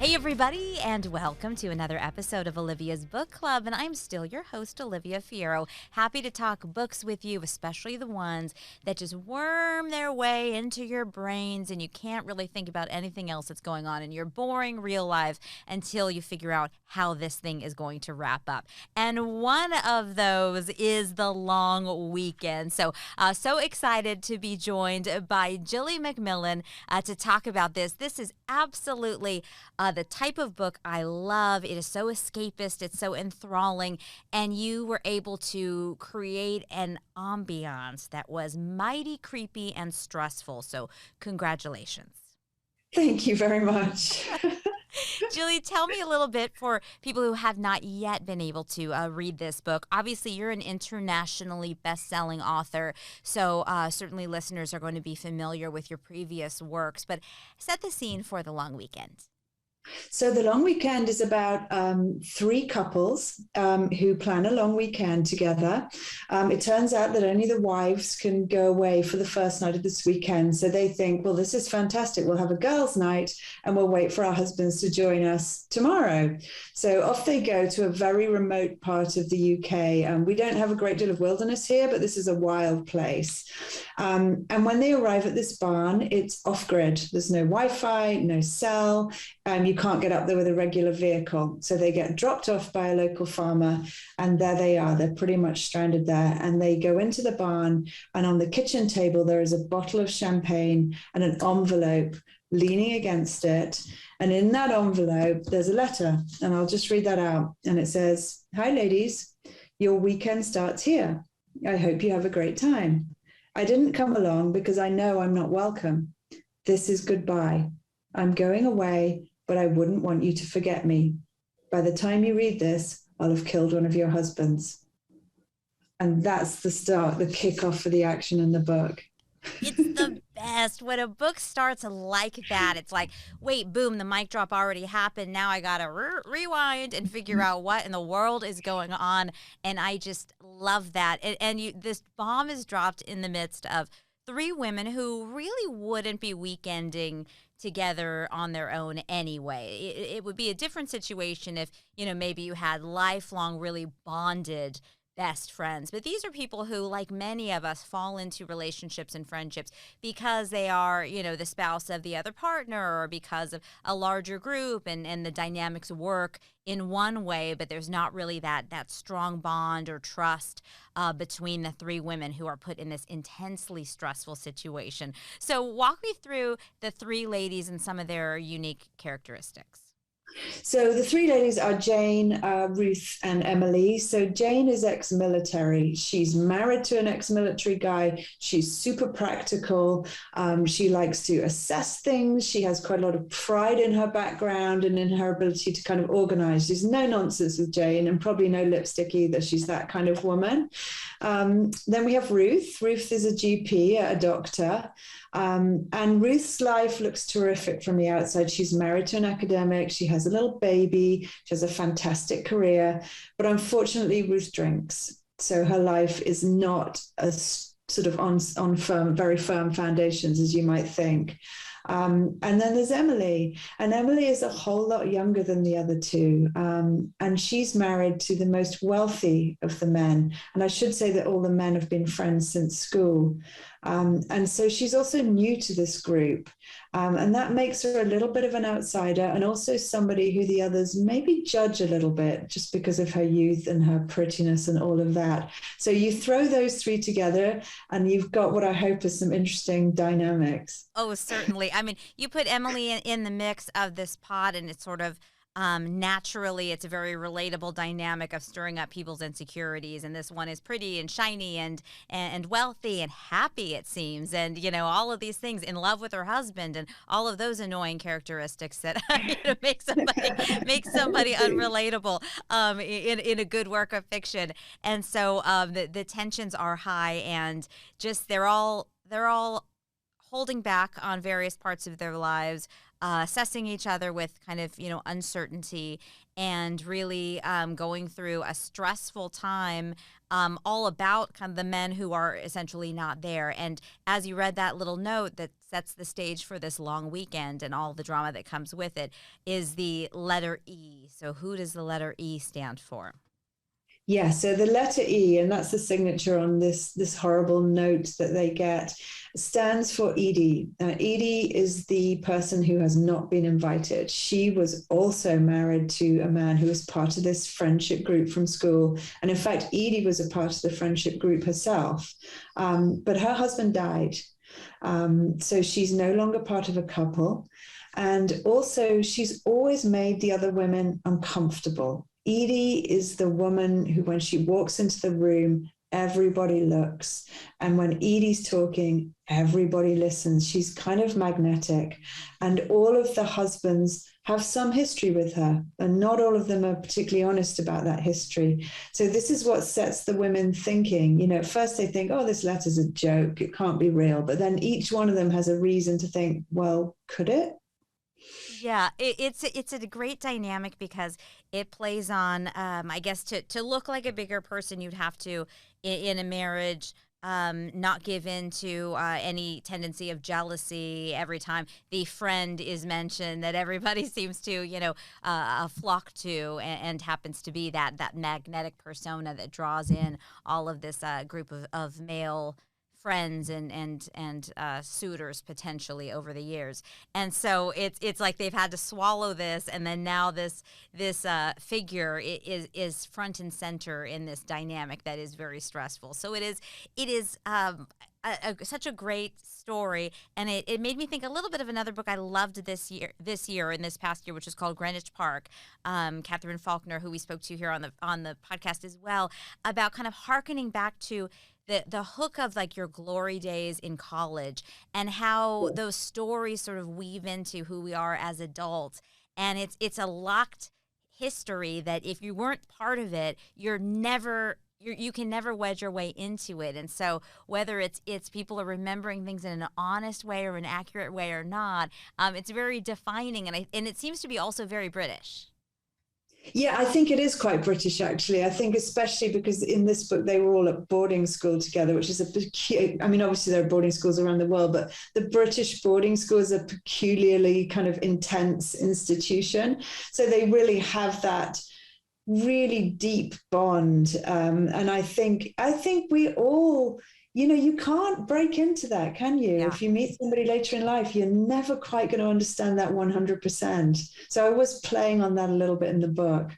Hey, everybody, and welcome to another episode of Olivia's Book Club. And I'm still your host, Olivia Fierro. Happy to talk books with you, especially the ones that just worm their way into your brains and you can't really think about anything else that's going on in your boring real life until you figure out how this thing is going to wrap up. And one of those is The Long Weekend. So excited to be joined by Gilly Macmillan to talk about this. This is absolutely the type of book I love. It is so escapist, it's so enthralling, and you were able to create an ambiance that was mighty creepy and stressful. So congratulations. Thank you very much. Gilly, tell me a little bit for people who have not yet been able to read this book. Obviously, you're an internationally best-selling author, so certainly listeners are going to be familiar with your previous works, but set the scene for The Long Weekend. So the long weekend is about three couples who plan a long weekend together. It turns out that only the wives can go away for the first night of this weekend. So they think, well, this is fantastic. We'll have a girls' night and we'll wait for our husbands to join us tomorrow. So off they go to a very remote part of the UK. We don't have a great deal of wilderness here, but this is a wild place. And when they arrive at this barn, it's off-grid. There's no Wi-Fi, no cell. You can't get up there with a regular vehicle. So they get dropped off by a local farmer, and there they are. They're pretty much stranded there. And they go into the barn, and on the kitchen table, there is a bottle of champagne and an envelope leaning against it. And in that envelope, there's a letter. And I'll just read that out. And it says, "Hi, ladies. Your weekend starts here. I hope you have a great time. I didn't come along because I know I'm not welcome. This is goodbye. I'm going away, but I wouldn't want you to forget me. By the time you read this, I'll have killed one of your husbands." And that's the start, the kickoff for the action in the book. It's the best. When a book starts like that, it's like, wait, boom, the mic drop already happened. Now I got to rewind and figure out what in the world is going on. And I just love that. This bomb is dropped in the midst of three women who really wouldn't be weekending together on their own anyway. It would be a different situation if, maybe you had lifelong, really bonded best friends. But these are people who, like many of us, fall into relationships and friendships because they are, the spouse of the other partner or because of a larger group and the dynamics work in one way, but there's not really that strong bond or trust between the three women who are put in this intensely stressful situation. So walk me through the three ladies and some of their unique characteristics. So the three ladies are Jane, Ruth, and Emily. So Jane is ex-military. She's married to an ex-military guy. She's super practical. She likes to assess things. She has quite a lot of pride in her background and in her ability to kind of organize. There's no nonsense with Jane and probably no lipstick either. She's that kind of woman. Then we have Ruth. Ruth is a GP, a doctor. And Ruth's life looks terrific from the outside. She's married to an academic. She has a little baby. She has a fantastic career. But unfortunately, Ruth drinks. So her life is not as sort of on very firm foundations as you might think. And then there's Emily. And Emily is a whole lot younger than the other two. And she's married to the most wealthy of the men. And I should say that all the men have been friends since school. And so she's also new to this group. And that makes her a little bit of an outsider and also somebody who the others maybe judge a little bit just because of her youth and her prettiness and all of that. So you throw those three together and you've got what I hope is some interesting dynamics. Oh, certainly. I mean, you put Emily in the mix of this pot and it's sort of naturally, it's a very relatable dynamic of stirring up people's insecurities. And this one is pretty and shiny and wealthy and happy, it seems. And, all of these things, in love with her husband and all of those annoying characteristics that make somebody unrelatable in a good work of fiction. And so the tensions are high and just they're all holding back on various parts of their lives, assessing each other with kind of, uncertainty. and really going through a stressful time, all about kind of the men who are essentially not there. And as you read that little note that sets the stage for this long weekend and all the drama that comes with it, is the letter E. So who does the letter E stand for? Yeah, so the letter E, and that's the signature on this horrible note that they get, stands for Edie. Edie is the person who has not been invited. She was also married to a man who was part of this friendship group from school. And in fact, Edie was a part of the friendship group herself. But her husband died. So she's no longer part of a couple. And also, she's always made the other women uncomfortable. Edie is the woman who, when she walks into the room, everybody looks. And when Edie's talking, everybody listens. She's kind of magnetic. And all of the husbands have some history with her, and not all of them are particularly honest about that history. So this is what sets the women thinking. You know, at first they think, oh, this letter's a joke. It can't be real. But then each one of them has a reason to think, well, could it? Yeah, it's a great dynamic because it plays on, I guess, to look like a bigger person, you'd have to, in a marriage, not give in to any tendency of jealousy every time the friend is mentioned that everybody seems to, flock to, and happens to be that magnetic persona that draws in all of this group of male friends and suitors potentially over the years. And so it's like they've had to swallow this, and then now this figure is front and center in this dynamic that is very stressful. So it is such a great story, and it made me think a little bit of another book I loved this year and this past year, which is called Greenwich Park. Catherine Faulkner, who we spoke to here on the podcast as well, about kind of hearkening back to the hook of like your glory days in college and how those stories sort of weave into who we are as adults. And it's a locked history that if you weren't part of it, you can never wedge your way into it. And so whether it's people are remembering things in an honest way or an accurate way or not, it's very defining, and it seems to be also very British. Yeah, I think it is quite British, actually. I think especially because in this book, they were all at boarding school together, which is obviously there are boarding schools around the world, but the British boarding school is a peculiarly kind of intense institution. So they really have that really deep bond. And I think we all, you can't break into that, can you? Yeah. If you meet somebody later in life, you're never quite going to understand that 100%. So I was playing on that a little bit in the book.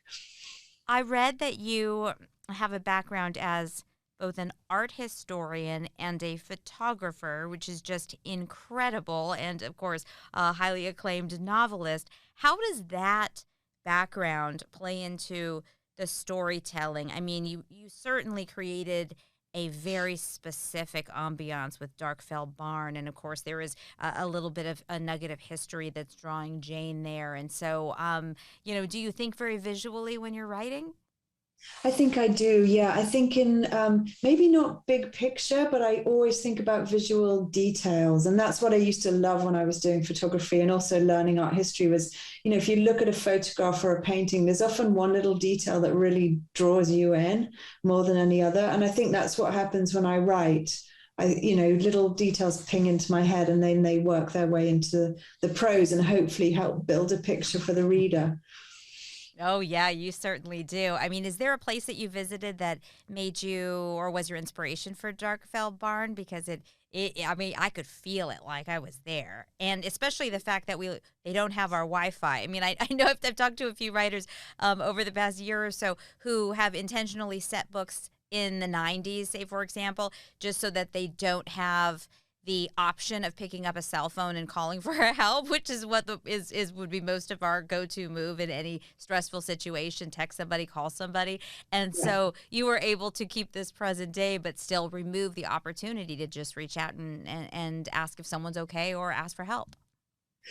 I read that you have a background as both an art historian and a photographer, which is just incredible, and of course, a highly acclaimed novelist. How does that background play into the storytelling? I mean, you certainly created a very specific ambiance with Darkfell Barn. And of course, there is a little bit of a nugget of history that's drawing Jane there. And so, do you think very visually when you're writing? I think I do. Yeah. I think in maybe not big picture, but I always think about visual details. And that's what I used to love when I was doing photography and also learning art history was, if you look at a photograph or a painting, there's often one little detail that really draws you in more than any other. And I think that's what happens when I write. Little details ping into my head and then they work their way into the prose and hopefully help build a picture for the reader. Oh, yeah, you certainly do. I mean, is there a place that you visited that made you or was your inspiration for Darkfell Barn? Because I could feel it like I was there. And especially the fact that they don't have our Wi-Fi. I mean, I know I've talked to a few writers over the past year or so who have intentionally set books in the 90s, say, for example, just so that they don't have the option of picking up a cell phone and calling for help, which is what would be most of our go-to move in any stressful situation. Text somebody, call somebody. And so you were able to keep this present day, but still remove the opportunity to just reach out and ask if someone's okay or ask for help.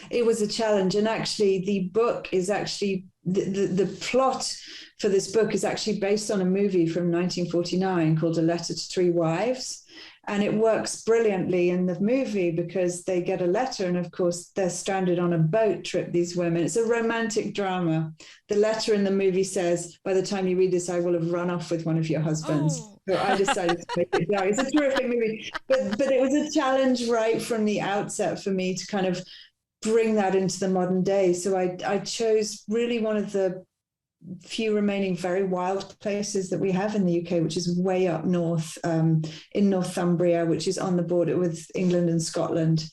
It was a challenge. And actually, the book is actually, the plot for this book is actually based on a movie from 1949 called A Letter to Three Wives. And it works brilliantly in the movie because they get a letter, and of course they're stranded on a boat trip, these women. It's a romantic drama. The letter in the movie says, by the time you read this, I will have run off with one of your husbands. Oh. So I decided to make it down. It's a terrific movie. But it was a challenge right from the outset for me to kind of bring that into the modern day. So I chose really one of the few remaining very wild places that we have in the UK, which is way up north, in Northumbria, which is on the border with England and Scotland.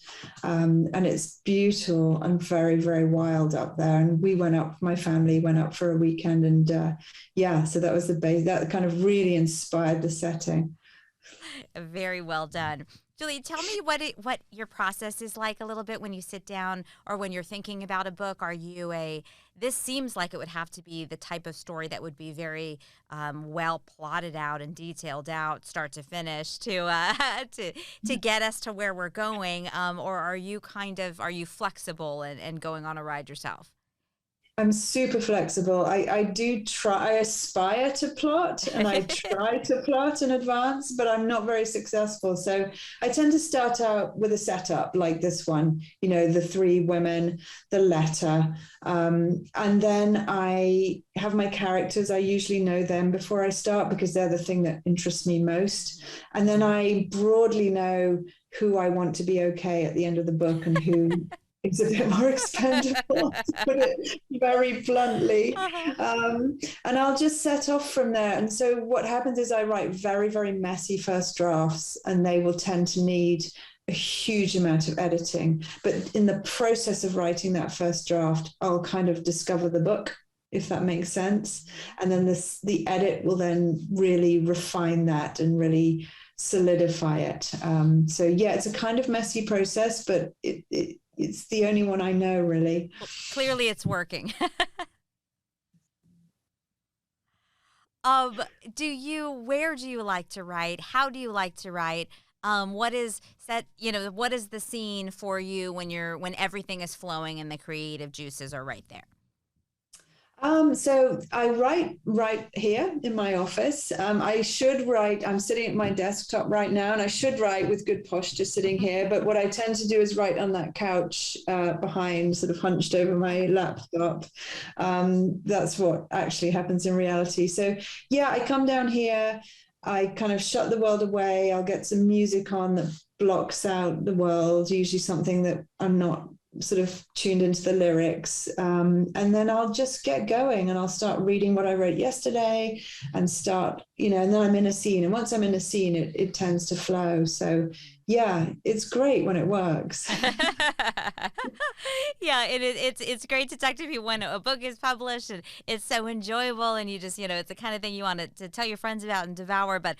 And it's beautiful and very, very wild up there. And we went up, my family went up for a weekend, and so that was the base, that kind of really inspired the setting. Very well done. Julie, tell me what your process is like a little bit when you sit down or when you're thinking about a book. Are you this seems like it would have to be the type of story that would be very well plotted out and detailed out, start to finish, to get us to where we're going, or are you flexible and going on a ride yourself? I'm super flexible. I do try, I aspire to plot, and I try to plot in advance, but I'm not very successful. So I tend to start out with a setup like this one, the three women, the letter. And then I have my characters. I usually know them before I start because they're the thing that interests me most. And then I broadly know who I want to be okay at the end of the book and who it's a bit more expendable, to put it very bluntly. And I'll just set off from there. And so what happens is I write very, very messy first drafts, and they will tend to need a huge amount of editing. But in the process of writing that first draft, I'll kind of discover the book, if that makes sense. And then the edit will then really refine that and really solidify it. So yeah, it's a kind of messy process, but it's the only one I know, really. Well, clearly it's working. Where do you like to write? How do you like to write? What is the scene for you when everything is flowing and the creative juices are right there? So I write right here in my office. I should write, I'm sitting at my desktop right now, and I should write with good posture sitting here. But what I tend to do is write on that couch behind, sort of hunched over my laptop. That's what actually happens in reality. So yeah, I come down here, I kind of shut the world away. I'll get some music on that blocks out the world, usually something that I'm not sort of tuned into the lyrics, and then I'll just get going, and I'll start reading what I wrote yesterday and start, and then I'm in a scene, and once I'm in a scene, it tends to flow. So yeah, it's great when it works. Yeah, it's great to talk to people when a book is published, and it's so enjoyable, and you just, it's the kind of thing you want to tell your friends about and devour, but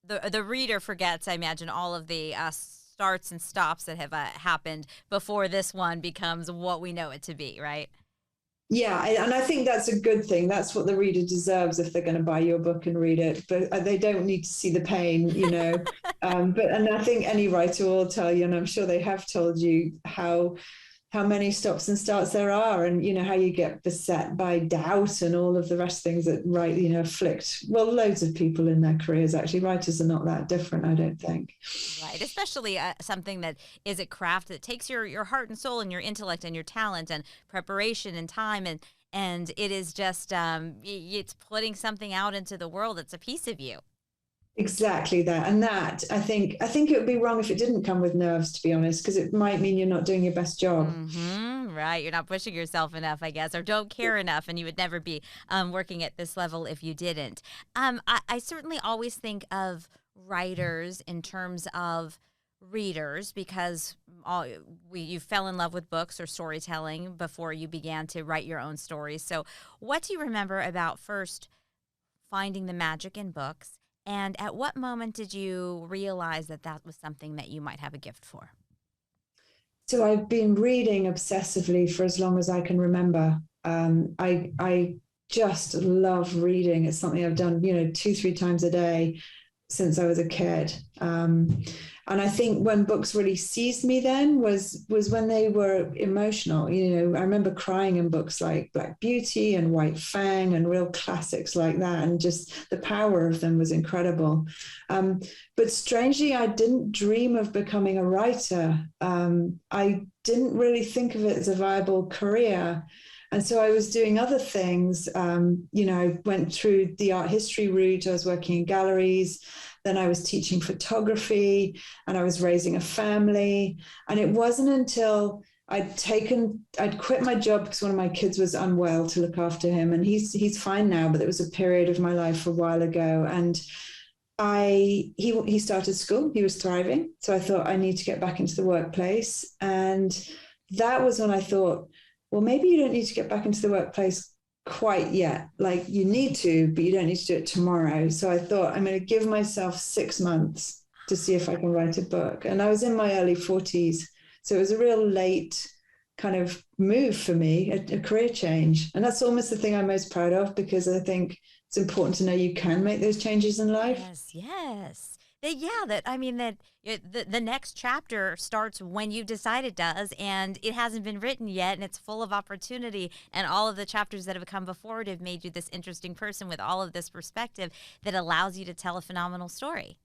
the reader forgets, I imagine, all of the starts and stops that have happened before this one becomes what we know it to be, right? Yeah, and I think that's a good thing. That's what the reader deserves if they're going to buy your book and read it. But they don't need to see the pain, and I think any writer will tell you, and I'm sure they have told you, how many stops and starts there are, and how you get beset by doubt and all of the rest of things that afflict loads of people in their careers. Actually, writers are not that different, I don't think. Right, especially something that is a craft that takes your heart and soul and your intellect and your talent and preparation and time, and it is just it's putting something out into the world that's a piece of you. Exactly that. And that, I think it would be wrong if it didn't come with nerves, to be honest, because it might mean you're not doing your best job. Mm-hmm, right. You're not pushing yourself enough, I guess, or don't care enough, and you would never be working at this level if you didn't. I certainly always think of writers in terms of readers, because you fell in love with books or storytelling before you began to write your own stories. So what do you remember about first finding the magic in books? And at what moment did you realize that was something that you might have a gift for? So I've been reading obsessively for as long as I can remember. I just love reading. It's something I've done, 2-3 times a day. since I was a kid. And I think when books really seized me then was when they were emotional. I remember crying in books like Black Beauty and White Fang and real classics like that. And just the power of them was incredible. But strangely, I didn't dream of becoming a writer. I didn't really think of it as a viable career. And so I was doing other things. I went through the art history route. I was working in galleries. Then I was teaching photography and I was raising a family. And it wasn't until I'd quit my job because one of my kids was unwell to look after him. And he's fine now, but it was a period of my life a while ago. And he started school. He was thriving. So I thought I need to get back into the workplace. And that was when I thought, well, maybe you don't need to get back into the workplace quite yet. Like you need to, but you don't need to do it tomorrow. So I thought I'm going to give myself 6 months to see if I can write a book. And I was in my early 40s. So it was a real late kind of move for me, a career change. And that's almost the thing I'm most proud of, because I think it's important to know you can make those changes in life. Yes. The next chapter starts when you decide it does, and it hasn't been written yet, and it's full of opportunity, and all of the chapters that have come before it have made you this interesting person with all of this perspective that allows you to tell a phenomenal story.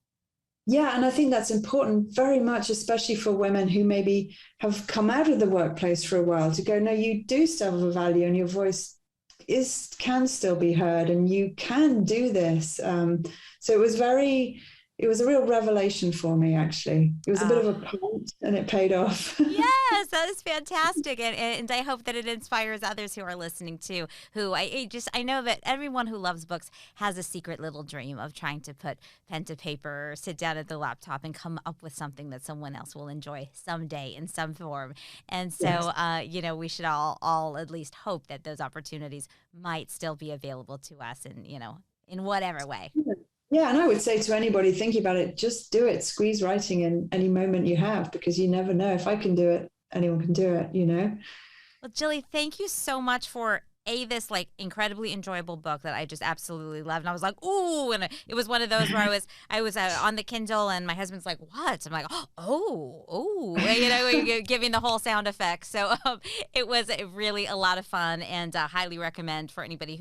Yeah, and I think that's important very much, especially for women who maybe have come out of the workplace for a while, to go, no, you do still have a value and your voice can still be heard and you can do this. So it was a real revelation for me, actually. It was a bit of a punt and it paid off. Yes, that is fantastic. And I hope that it inspires others who are listening too, who I know that everyone who loves books has a secret little dream of trying to put pen to paper, sit down at the laptop and come up with something that someone else will enjoy someday in some form. And so, yes. We should all at least hope that those opportunities might still be available to us in whatever way. Yeah, and I would say to anybody thinking about it, just do it. Squeeze writing in any moment you have, because you never know. If I can do it, anyone can do it, Well, Gilly, thank you so much for this incredibly enjoyable book that I just absolutely loved. And I was like, ooh, and it was one of those where I was on the Kindle and my husband's like, what? I'm like, giving the whole sound effects. So it was really a lot of fun, and highly recommend for anybody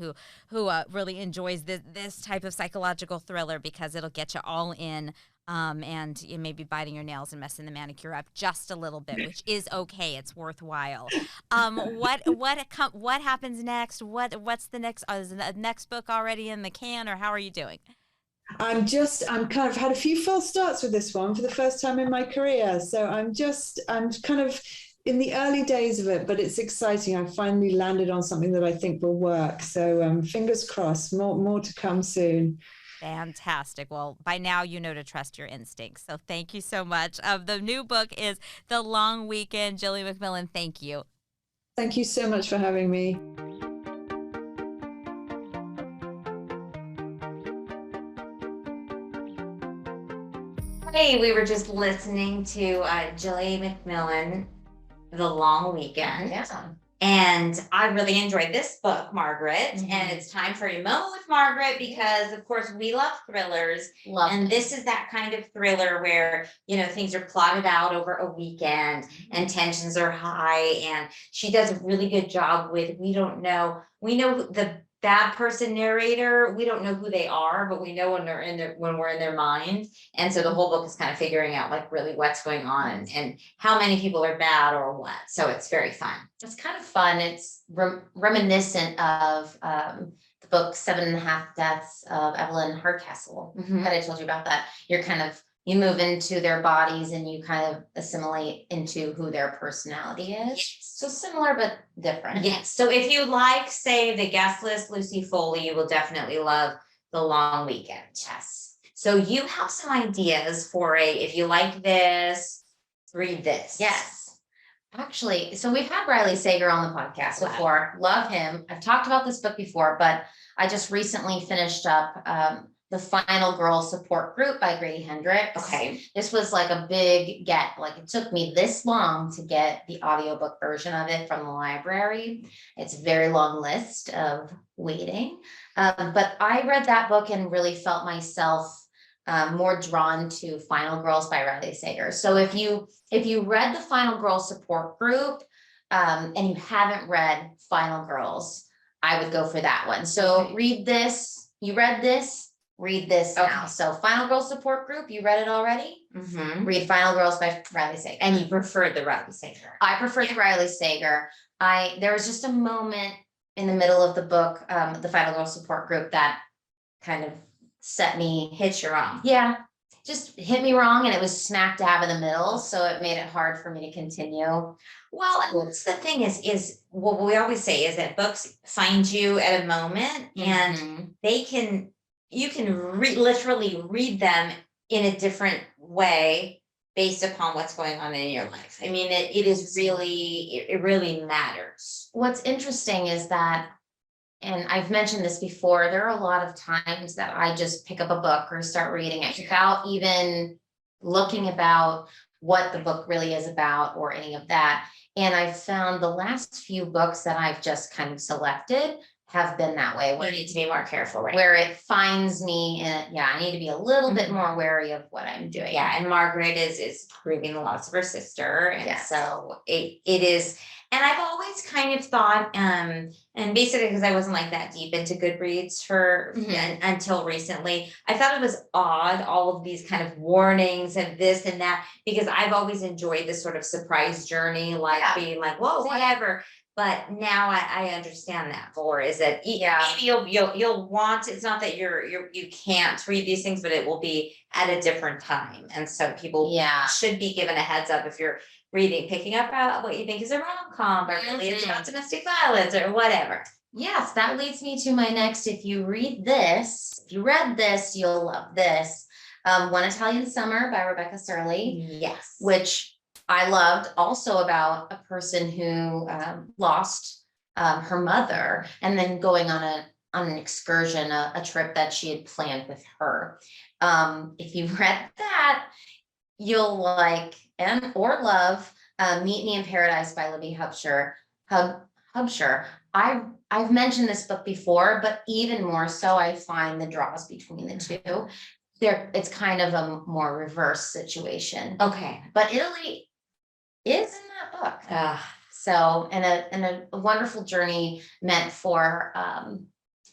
who really enjoys this type of psychological thriller, because it'll get you all in. And you may be biting your nails and messing the manicure up just a little bit, which is okay. It's worthwhile. What happens next? What's the next? Is the next book already in the can, or how are you doing? I'm kind of had a few false starts with this one for the first time in my career. So I'm kind of in the early days of it, but it's exciting. I finally landed on something that I think will work. So fingers crossed, more to come soon. Fantastic. Well, by now you know to trust your instincts. So thank you so much. The new book is The Long Weekend. Gilly Macmillan, thank you. Thank you so much for having me. Hey, we were just listening to Gilly Macmillan, The Long Weekend. Yeah. And I really enjoyed this book, Margaret. Mm-hmm. And it's time for a Moment with Margaret, because of course we love thrillers. And this is that kind of thriller where, things are plotted out over a weekend and tensions are high. And she does a really good job with, we know the bad person narrator, we don't know who they are, but we know when we're in their mind. And so the whole book is kind of figuring out really what's going on and how many people are bad or what. So it's very fun. It's kind of fun. It's reminiscent of the book 7.5 Deaths of Evelyn Hardcastle. Mm-hmm. That I told you about that. You move into their bodies and you kind of assimilate into who their personality is. Yes. So similar, but different. Yes. So if you like, say, The Guest List, Lucy Foley, you will definitely love The Long Weekend. Yes. So you have some ideas for if you like this, read this. Yes. Actually, so we've had Riley Sager on the podcast before. Love him. I've talked about this book before, but I just recently finished up The Final Girl Support Group by Grady Hendrix. Okay. This was a big get. It took me this long to get the audiobook version of it from the library. It's a very long list of waiting. But I read that book and really felt myself more drawn to Final Girls by Riley Sager. So if you read the Final Girls support group, and you haven't read Final Girls, I would go for that one. So read this, you read this, read this now. So Final Girls support group, you read it already? Read Final Girls by Riley Sager. And you preferred the Riley Sager. I preferred the Riley Sager. There was just a moment in the middle of the book, the Final Girls support group, that kind of hit you wrong. Yeah, just hit me wrong, and it was smack dab in the middle, so it made it hard for me to continue. Well, and that's the thing is what we always say is that books find you at a moment, and you can literally read them in a different way based upon what's going on in your life. I mean, it really matters. What's interesting is that, and I've mentioned this before, there are a lot of times that I just pick up a book or start reading it without even looking about what the book really is about or any of that. And I've found the last few books that I've just kind of selected have been that way. You need to be more careful, right? Where it finds me in I need to be a little bit more wary of what I'm doing. Yeah, and Margaret is grieving the loss of her sister. And so it is. And I've always kind of thought, and basically because I wasn't like that deep into Goodreads until recently, I thought it was odd, all of these kind of warnings and this and that, because I've always enjoyed this sort of surprise journey, like being like, whoa, whatever. But now I understand that more, is that maybe you'll want, it's not that you can't read these things, but it will be at a different time. And so people should be given a heads up if you're picking up what you think is a rom-com, or really it's about domestic violence or whatever. Yes, that leads me to my next. If you read this, you'll love this. One Italian Summer by Rebecca Serle. Yes. Which I loved, also about a person who lost her mother, and then going on an excursion, a trip that she had planned with her. If you read that, you'll like or love Meet Me in Paradise by Libby Hubscher. I've mentioned this book before, but even more so, I find the draws between the two. It's kind of a more reverse situation. Okay. But Italy is in that book. So, and a wonderful journey meant for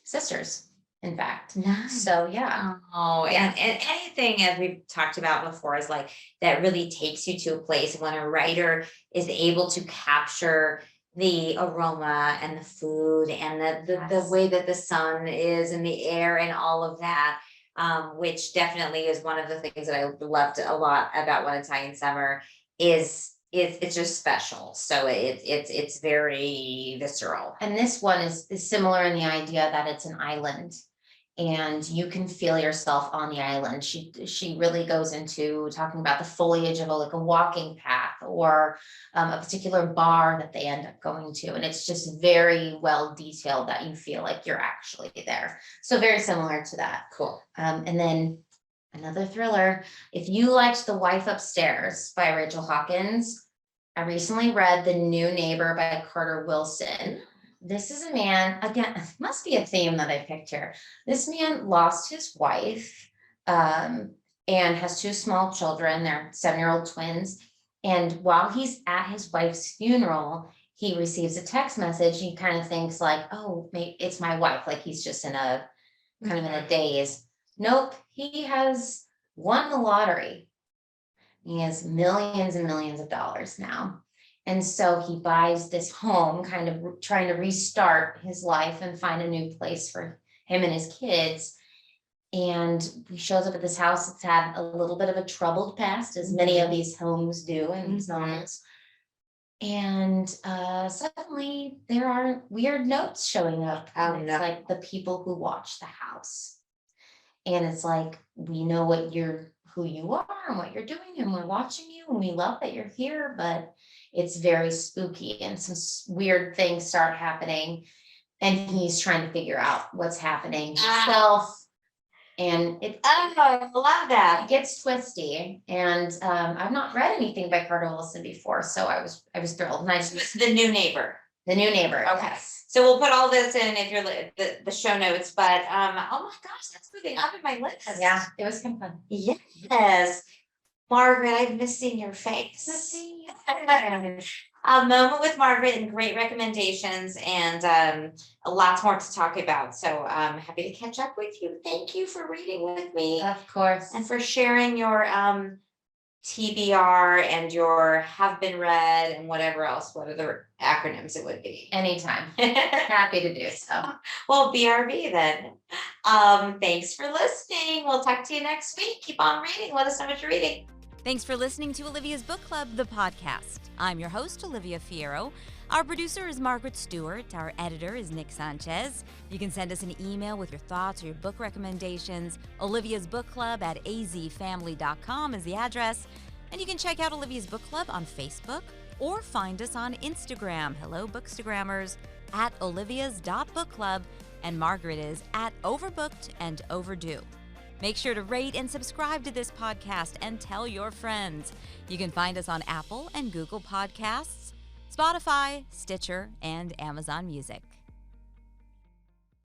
sisters, in fact. Nice. So yeah. And anything, as we've talked about before, is like that really takes you to a place when a writer is able to capture the aroma and the food and the way that the sun is and the air and all of that, which definitely is one of the things that I loved a lot about One Italian Summer. It's just special. So it's very visceral. And this one is similar in the idea that it's an island, and you can feel yourself on the island. She really goes into talking about the foliage of a walking path, or a particular bar that they end up going to. And it's just very well detailed that you feel like you're actually there. So very similar to that. Cool. And then another thriller. If you liked The Wife Upstairs by Rachel Hawkins, I recently read The New Neighbor by Carter Wilson. This is a man, again, must be a theme that I picked here. This man lost his wife and has two small children. They're 7-year-old twins. And while he's at his wife's funeral, he receives a text message. He kind of thinks like, oh, maybe it's my wife. Like he's just in a kind of in a daze. Nope, he has won the lottery. He has millions and millions of dollars now. And so he buys this home, kind of trying to restart his life and find a new place for him and his kids. And he shows up at this house that's had a little bit of a troubled past, as many of these homes do in these novels. And suddenly there are weird notes showing up. It's like the people who watch the house. And it's like, we know who you are and what you're doing, and we're watching you, and we love that you're here, but it's very spooky, and some weird things start happening, and he's trying to figure out what's happening himself. And I love that. It gets twisty. And I've not read anything by Carter Wilson before, so I was thrilled. And The New Neighbor. The new neighbor. Okay. So we'll put all this in if you're the show notes. But oh my gosh, that's moving up in my list. Yeah, it was kind of fun. Yes. Margaret, I'm missing your face. A Moment with Margaret and great recommendations and lots more to talk about. So I'm happy to catch up with you. Thank you for reading with me. Of course. And for sharing your TBR and your have been read and whatever else, what other acronyms it would be. Anytime. Happy to do so. Well, BRB then. Thanks for listening. We'll talk to you next week. Keep on reading. Let us know what you're reading. Thanks for listening to Olivia's Book Club, the podcast. I'm your host, Olivia Fierro. Our producer is Margaret Stewart. Our editor is Nick Sanchez. You can send us an email with your thoughts or your book recommendations. Olivia's Book Club at azfamily.com is the address. And you can check out Olivia's Book Club on Facebook or find us on Instagram. Hello, Bookstagrammers, at olivias.bookclub. And Margaret is at Overbooked and Overdue. Make sure to rate and subscribe to this podcast and tell your friends. You can find us on Apple and Google Podcasts, Spotify, Stitcher, and Amazon Music.